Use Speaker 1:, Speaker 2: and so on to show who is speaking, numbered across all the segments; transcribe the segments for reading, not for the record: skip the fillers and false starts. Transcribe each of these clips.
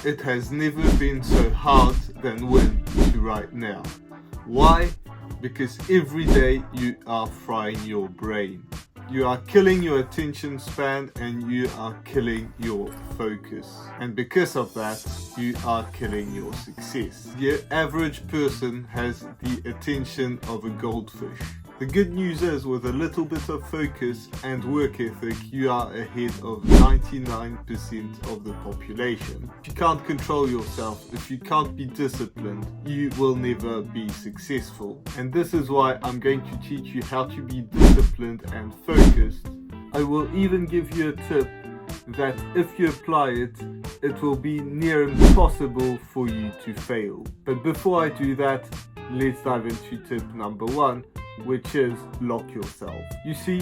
Speaker 1: it has never been so hard than when to right now. Why? Because every day you are frying your brain. You are killing your attention span and you are killing your focus. And because of that, you are killing your success. The average person has the attention of a goldfish. The good news is, with a little bit of focus and work ethic, you are ahead of 99% of the population. If you can't control yourself, if you can't be disciplined, you will never be successful. And this is why I'm going to teach you how to be disciplined and focused. I will even give you a tip that if you apply it, it will be near impossible for you to fail. But before I do that, let's dive into tip number 1, which is lock yourself. You see,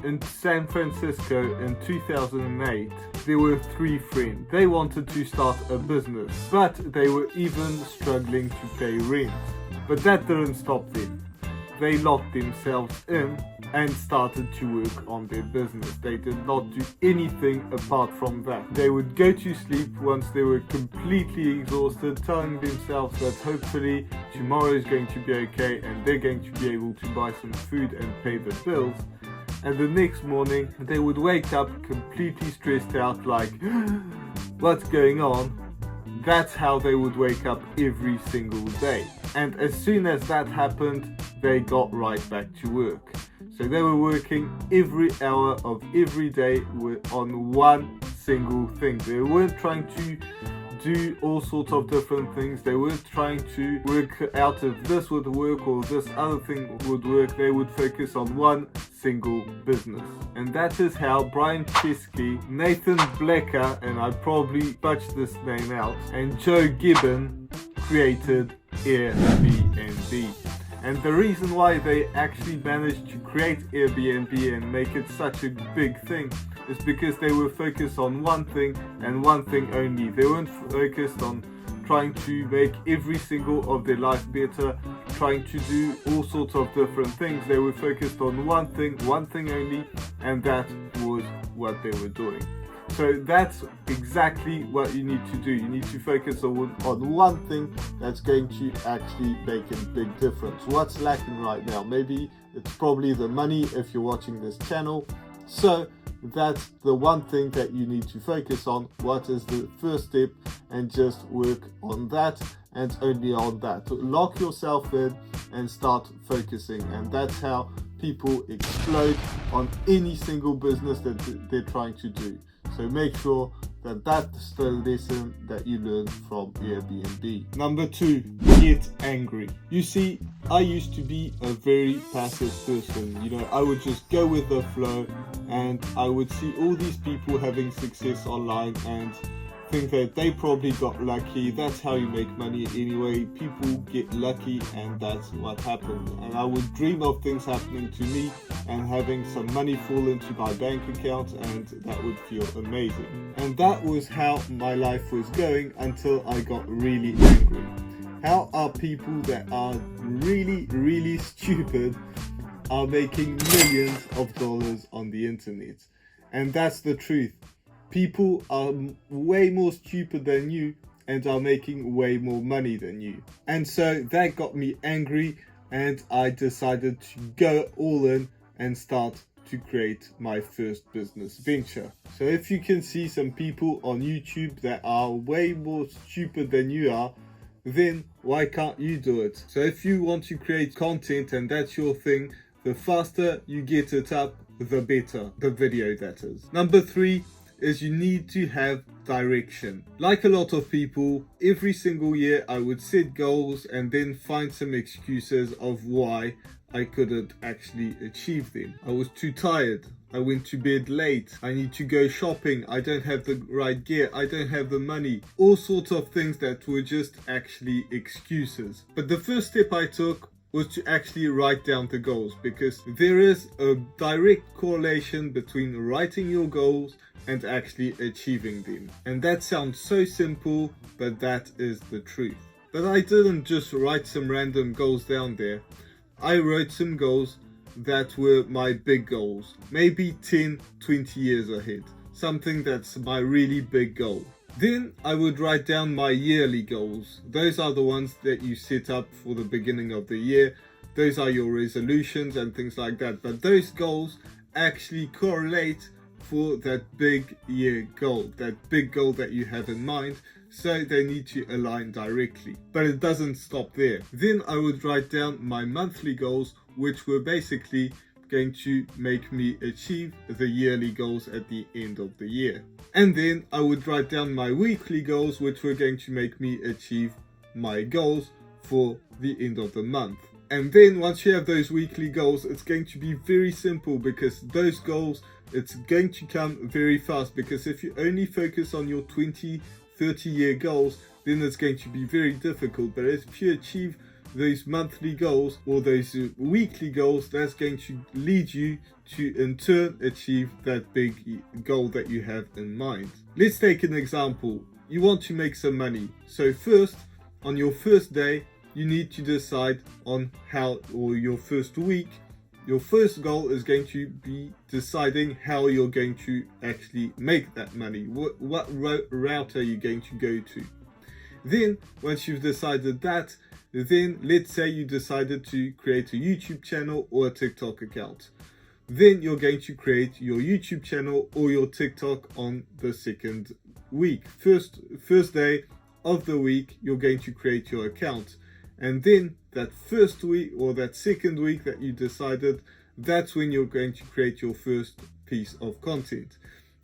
Speaker 1: in San Francisco in 2008, there were 3 friends. They wanted to start a business, but they were even struggling to pay rent. But that didn't stop them. They locked themselves in and started to work on their business. They did not do anything apart from that. They would go to sleep once they were completely exhausted, telling themselves that hopefully tomorrow is going to be okay and they're going to be able to buy some food and pay the bills. And the next morning they would wake up completely stressed out, like, what's going on? That's how they would wake up every single day. And as soon as that happened, they got right back to work. So they were working every hour of every day on one single thing. They weren't trying to do all sorts of different things. They weren't trying to work out if this would work or this other thing would work. They would focus on one single business. And that is how Brian Chesky, Nathan Blecker, and I probably butchered this name out, and Joe Gibbon created Airbnb. And the reason why they actually managed to create Airbnb and make it such a big thing is because they were focused on one thing and one thing only. They weren't focused on trying to make every single of their life better, trying to do all sorts of different things. They were focused on one thing only, and that was what they were doing. So that's exactly what you need to do. You need to focus on one thing that's going to actually make a big difference. What's lacking right now? Maybe it's probably the money if you're watching this channel. So that's the one thing that you need to focus on. What is the first step? And just work on that and only on that. Lock yourself in and start focusing. And that's how people explode on any single business that they're trying to do. So make sure that that's the lesson that you learn from Airbnb. Number 2, get angry. You see, I used to be a very passive person. You know, I would just go with the flow and I would see all these people having success online and think that they probably got lucky. That's how you make money anyway. People get lucky and that's what happened. And I would dream of things happening to me and having some money fall into my bank account, and that would feel amazing. And that was how my life was going until I got really angry. How are people that are really stupid are making millions of dollars on the internet? And that's the truth. People are way more stupid than you and are making way more money than you. And so that got me angry, and I decided to go all in and start to create my first business venture. So if you can see some people on YouTube that are way more stupid than you are, then why can't you do it? So if you want to create content and that's your thing, the faster you get it up, the better. The video, that is. Number 3 is you need to have direction. Like a lot of people, every single year I would set goals and then find some excuses of why I couldn't actually achieve them. I was too tired. I went to bed late. I need to go shopping. I don't have the right gear. I don't have the money. All sorts of things that were just actually excuses. But the first step I took was to actually write down the goals, because there is a direct correlation between writing your goals and actually achieving them. And that sounds so simple, but that is the truth. But I didn't just write some random goals down there. I wrote some goals that were my big goals, maybe 10, 20 years ahead. Something that's my really big goal. Then I would write down my yearly goals. Those are the ones that you set up for the beginning of the year. Those are your resolutions and things like that. But those goals actually correlate for that big year goal, that big goal that you have in mind. So they need to align directly. But it doesn't stop there. Then I would write down my monthly goals, which were basically going to make me achieve the yearly goals at the end of the year. And then I would write down my weekly goals, which were going to make me achieve my goals for the end of the month. And then once you have those weekly goals, it's going to be very simple, because those goals, it's going to come very fast. Because if you only focus on your 20, 30-year goals, then it's going to be very difficult. But if you achieve those monthly goals or those weekly goals, that's going to lead you to in turn achieve that big goal that you have in mind. Let's take an example. You want to make some money. So first, on your first day, you need to decide on how, or your first week, your first goal is going to be deciding how you're going to actually make that money. What route are you going to go to? Then, once you've decided that, then let's say you decided to create a YouTube channel or a TikTok account. Then you're going to create your YouTube channel or your TikTok on the second week. First day of the week, you're going to create your account. And then that first week or that second week that you decided, that's when you're going to create your first piece of content.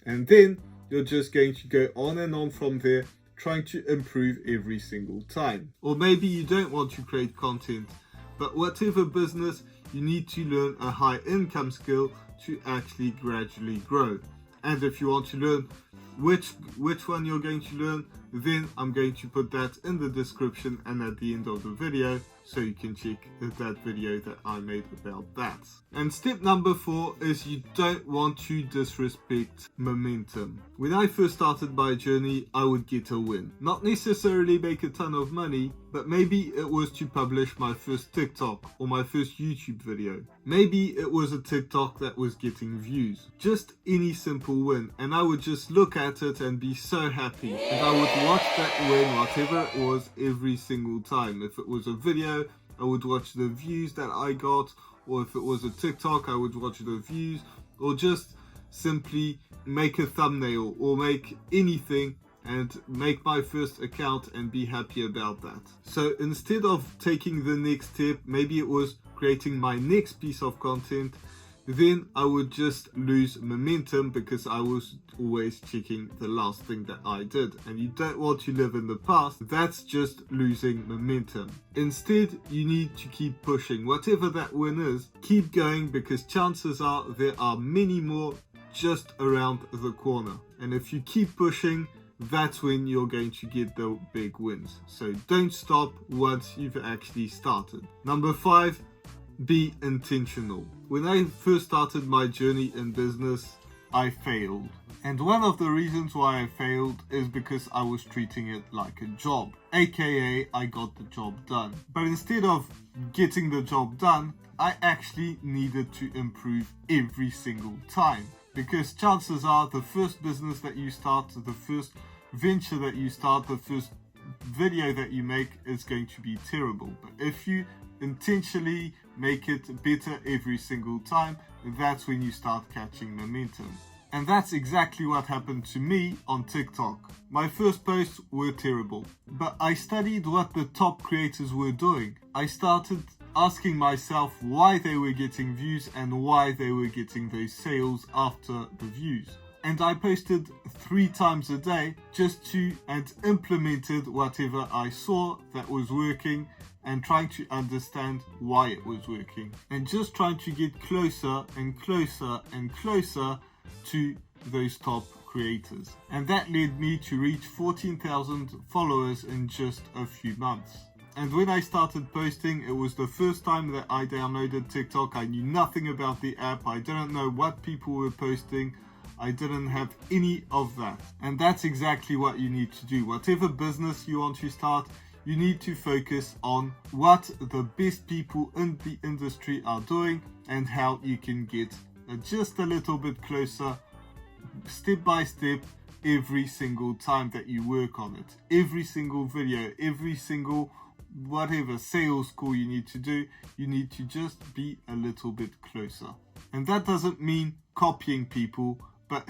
Speaker 1: And then you're just going to go on and on from there, trying to improve every single time. Or maybe you don't want to create content, but whatever business, you need to learn a high income skill to actually gradually grow. And if you want to learn which one you're going to learn, then I'm going to put that in the description and at the end of the video, so you can check that video that I made about that. And step number 4 is you don't want to disrespect momentum. When I first started my journey, I would get a win. Not necessarily make a ton of money, but maybe it was to publish my first TikTok or my first YouTube video. Maybe it was a TikTok that was getting views. Just any simple win. And I would just look at it and be so happy. And I would watch that win, whatever it was, every single time. If it was a video, I would watch the views that I got, or if it was a TikTok, I would watch the views, or just simply make a thumbnail or make anything and make my first account and be happy about that. So instead of taking the next step, maybe it was creating my next piece of content, then I would just lose momentum because I was always checking the last thing that I did. And you don't want to live in the past. That's just losing momentum. Instead, you need to keep pushing. Whatever that win is, keep going, because chances are there are many more just around the corner. And if you keep pushing, that's when you're going to get the big wins. So don't stop once you've actually started. Number 5, be intentional. When I first started my journey in business, I failed. And one of the reasons why I failed is because I was treating it like a job. AKA, I got the job done. But instead of getting the job done, I actually needed to improve every single time. Because chances are the first business that you start, the first venture that you start, the first video that you make is going to be terrible. But if you intentionally make it better every single time, that's when you start catching momentum. And that's exactly what happened to me on TikTok. My first posts were terrible, but I studied what the top creators were doing. I started asking myself why they were getting views and why they were getting those sales after the views. And I posted 3 times a day and implemented whatever I saw that was working, and trying to understand why it was working, and just trying to get closer and closer and closer to those top creators. And that led me to reach 14,000 followers in just a few months. And when I started posting, it was the first time that I downloaded TikTok. I knew nothing about the app. I didn't know what people were posting. I didn't have any of that. And that's exactly what you need to do. Whatever business you want to start, you need to focus on what the best people in the industry are doing and how you can get just a little bit closer, step by step, every single time that you work on it. Every single video, every single whatever sales call you need to do, you need to just be a little bit closer. And that doesn't mean copying people, but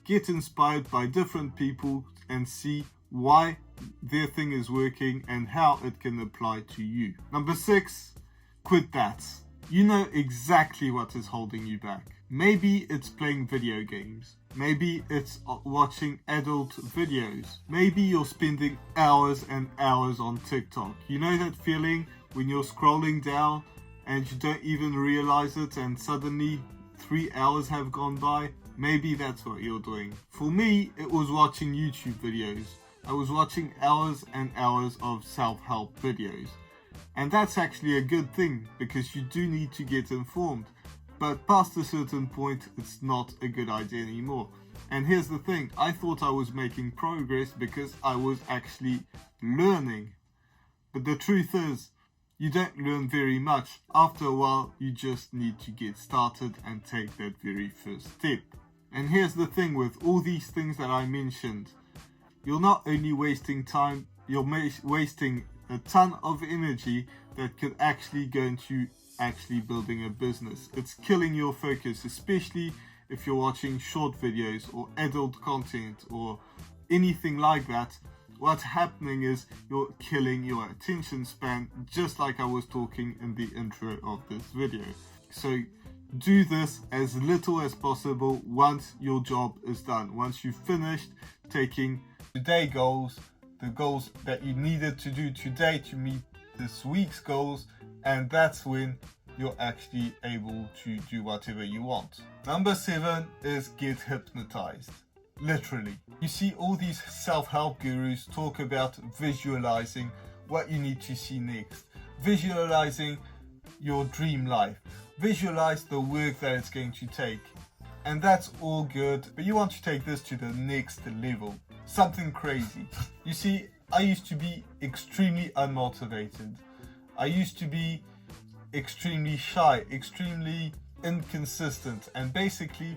Speaker 1: get inspired by different people and see why their thing is working and how it can apply to you. Number 6, quit that. You know exactly what is holding you back. Maybe it's playing video games. Maybe it's watching adult videos. Maybe you're spending hours and hours on TikTok. You know that feeling when you're scrolling down and you don't even realize it and suddenly 3 hours have gone by? Maybe that's what you're doing. For me, it was watching YouTube videos. I was watching hours and hours of self-help videos. And that's actually a good thing because you do need to get informed. But past a certain point, it's not a good idea anymore. And here's the thing, I thought I was making progress because I was actually learning. But the truth is, you don't learn very much. After a while, you just need to get started and take that very first step. And here's the thing with all these things that I mentioned, you're not only wasting time, you're wasting a ton of energy that could actually go into actually building a business. It's killing your focus, especially if you're watching short videos or adult content or anything like that. What's happening is you're killing your attention span, just like I was talking in the intro of this video. So do this as little as possible once your job is done. Once you've finished taking today goals, the goals that you needed to do today to meet this week's goals, and that's when you're actually able to do whatever you want. Number 7 is get hypnotized. Literally. You see all these self-help gurus talk about visualizing what you need to see next. Visualizing your dream life. Visualize the work that it's going to take. And that's all good, but you want to take this to the next level. Something crazy. You see, I used to be extremely unmotivated. I used to be extremely shy, extremely inconsistent, and basically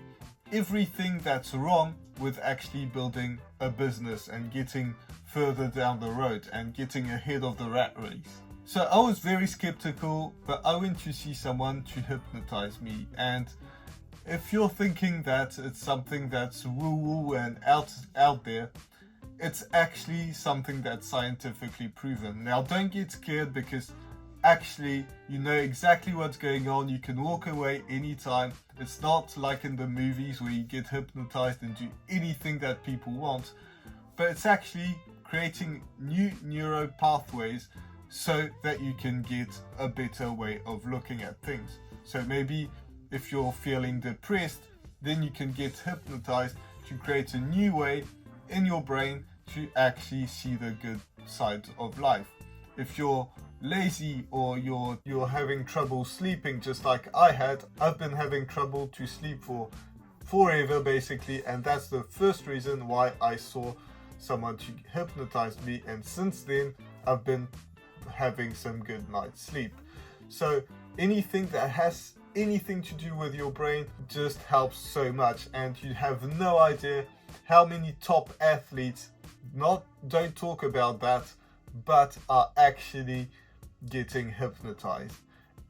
Speaker 1: everything that's wrong with actually building a business and getting further down the road and getting ahead of the rat race. So I was very skeptical, but I went to see someone to hypnotize me. And if you're thinking that it's something that's woo-woo and out there, it's actually something that's scientifically proven. Now, don't get scared because actually you know exactly what's going on. You can walk away anytime. It's not like in the movies where you get hypnotized and do anything that people want, but it's actually creating new neural pathways so that you can get a better way of looking at things. So maybe if you're feeling depressed, then you can get hypnotized to create a new way in your brain to actually see the good side of life. If you're lazy or you're having trouble sleeping, just like I've been having trouble to sleep for forever basically, and that's the first reason why I saw someone to hypnotize me, and since then I've been having some good night's sleep. So anything that has anything to do with your brain just helps so much, and you have no idea how many top athletes don't talk about that, but are actually getting hypnotized,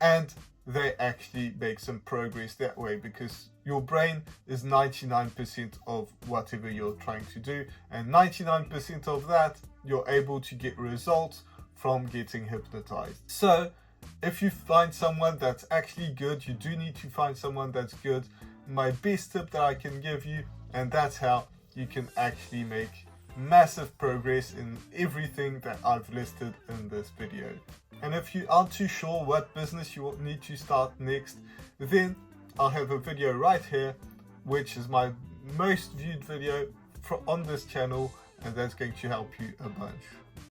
Speaker 1: and they actually make some progress that way, because your brain is 99% of whatever you're trying to do, and 99% of that you're able to get results from getting hypnotized. So if you find someone that's actually good, you do need to find someone that's good. My best tip that I can give you, and that's how you can actually make massive progress in everything that I've listed in this video. And if you aren't too sure what business you need to start next, then I'll have a video right here, which is my most viewed video on this channel, and that's going to help you a bunch.